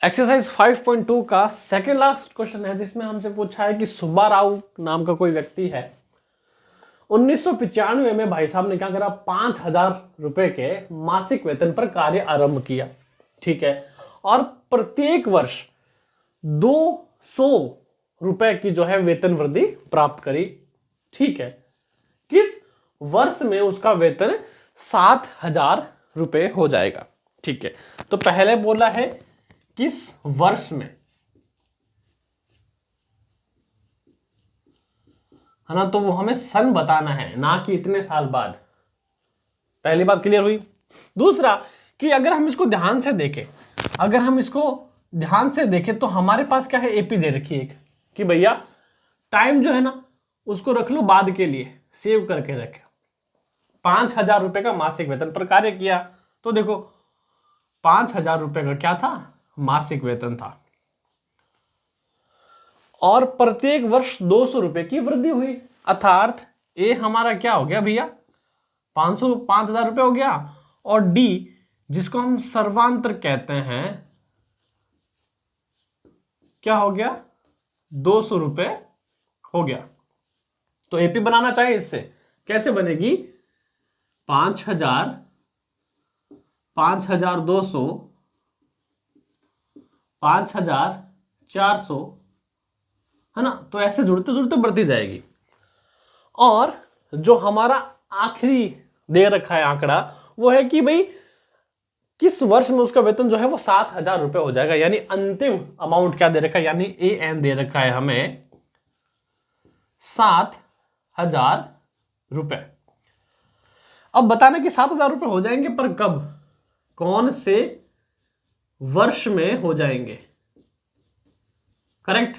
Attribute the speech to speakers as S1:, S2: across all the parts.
S1: Exercise 5.2 का second last question है, जिसमें हमसे पूछा है कि सुब्बा राव नाम का कोई व्यक्ति है। 1995 में भाई साहब ने क्या करा, 5,000 रुपए के मासिक वेतन पर कार्य आरंभ किया, ठीक है, और प्रत्येक वर्ष 200 रुपए की जो है वेतन वृद्धि प्राप्त करी, ठीक है। किस वर्ष में उसका वेतन 7,000 रुपए हो जाएगा, ठीक है। तो पहले बोला है किस वर्ष में, है ना, तो वो हमें सन बताना है, ना कि इतने साल बाद। पहली बात क्लियर हुई। दूसरा कि अगर हम इसको ध्यान से देखें, तो हमारे पास क्या है, एपी दे रखी है एक, कि भैया टाइम जो है ना उसको रख लो बाद के लिए, सेव करके रखे। 5,000 रुपए का मासिक वेतन पर कार्य किया, तो देखो 5,000 रुपए का क्या था, मासिक वेतन था, और प्रत्येक वर्ष 200 रुपए की वृद्धि हुई, अर्थात ए हमारा क्या हो गया भैया, 5,000 रुपए हो गया, और डी जिसको हम सर्वांतर कहते हैं क्या हो गया, 200 रुपए हो गया। तो एपी बनाना चाहिए, इससे कैसे बनेगी, 5,000, 5,200, 5,400, है ना, तो ऐसे जुड़ते जुड़ते बढ़ती जाएगी। और जो हमारा आखिरी दे रखा है आंकड़ा, वो है कि भाई किस वर्ष में उसका वेतन जो है वो 7,000 रुपए हो जाएगा, यानी अंतिम अमाउंट क्या दे रखा है, यानी ए एन दे रखा है हमें 7,000 रुपए। अब बताना कि 7,000 रुपए हो जाएंगे, पर कब, कौन से वर्ष में हो जाएंगे। करेक्ट,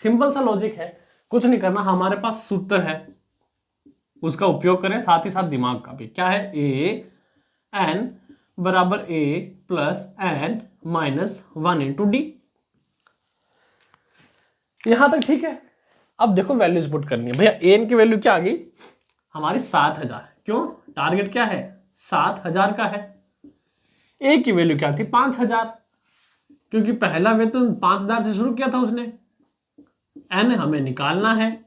S1: सिंपल सा लॉजिक है, कुछ नहीं करना, हमारे पास सूत्र है उसका उपयोग करें, साथ ही साथ दिमाग का भी। क्या है, ए एन बराबर A plus N minus 1 into D. यहां तक ठीक है। अब देखो वैल्यूज पुट करनी है भैया। एन की वैल्यू क्या आ गई हमारी 7,000, क्यों, टारगेट क्या है 7,000 का है। ए की वैल्यू क्या थी 5,000, क्योंकि पहला वेतन 5,000 से शुरू किया था उसने। एन हमें निकालना है,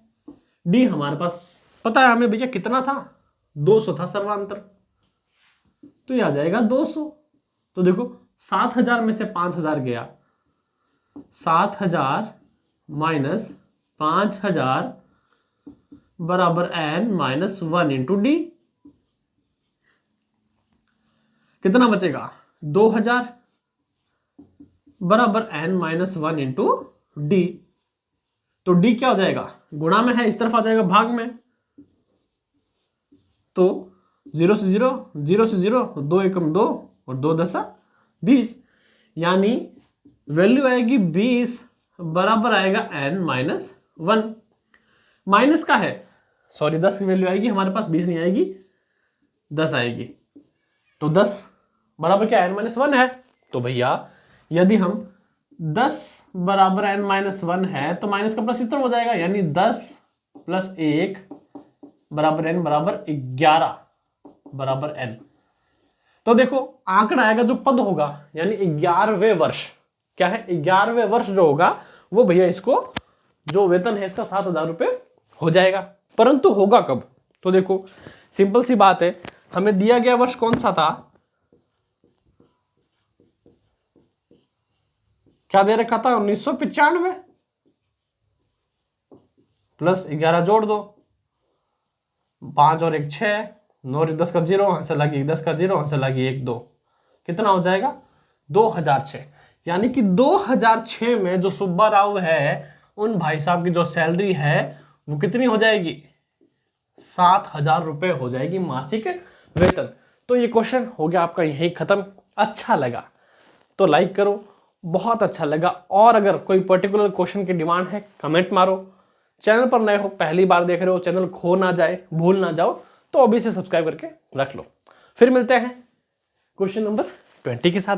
S1: डी हमारे पास पता है हमें भैया कितना था, 200 था सर्वांतर, तो ये आ जाएगा 200। तो देखो 7,000 में से 5,000 गया, 7,000 माइनस 5,000 बराबर एन माइनस 1 इंटू डी। कितना बचेगा 2,000 बराबर एन माइनस 1 इंटू डी। तो डी क्या हो जाएगा, गुणा में है, इस तरफ आ जाएगा भाग में, तो 0 से 0, 0 से 0, 2 एकम 2 और 2 दशा 20, यानी वैल्यू आएगी 20 बराबर आएगा n माइनस 1। माइनस का है, सॉरी 10 की वैल्यू आएगी हमारे पास, 20 नहीं आएगी, 10 आएगी। तो 10 बराबर क्या n माइनस 1 है। तो भैया यदि हम 10 बराबर n माइनस 1 है, तो माइनस का प्लस इस तरफ हो जाएगा, यानी 10 प्लस 1 बराबर n बराबर 11 बराबर n। तो देखो आंकड़ा आएगा जो पद होगा, यानी 11वें वर्ष, क्या है 11वें वर्ष जो होगा वो भैया इसको जो वेतन है इसका 7,000 रुपए हो जाएगा। परंतु होगा कब, तो देखो सिंपल सी बात है, हमें दिया गया वर्ष कौन सा था, क्या दे रखा था 1995, प्लस 11 जोड़ दो, 5 और 1 6, 9 और 10 का 0, वहां से लगी 10 का 0, वहां से लगी 1 2, कितना हो जाएगा 2006। यानी कि 2006 में जो सुब्बा राव है उन भाई साहब की जो सैलरी है वो कितनी हो जाएगी, 7,000 रुपए हो जाएगी मासिक वेतन। तो ये क्वेश्चन हो गया आपका यही खत्म। अच्छा लगा तो लाइक करो, बहुत अच्छा लगा, और अगर कोई पर्टिकुलर क्वेश्चन की डिमांड है कमेंट मारो। चैनल पर नए हो, पहली बार देख रहे हो, चैनल खो ना जाए, भूल ना जाओ, तो अभी से सब्सक्राइब करके रख लो। फिर मिलते हैं क्वेश्चन नंबर 20 के साथ।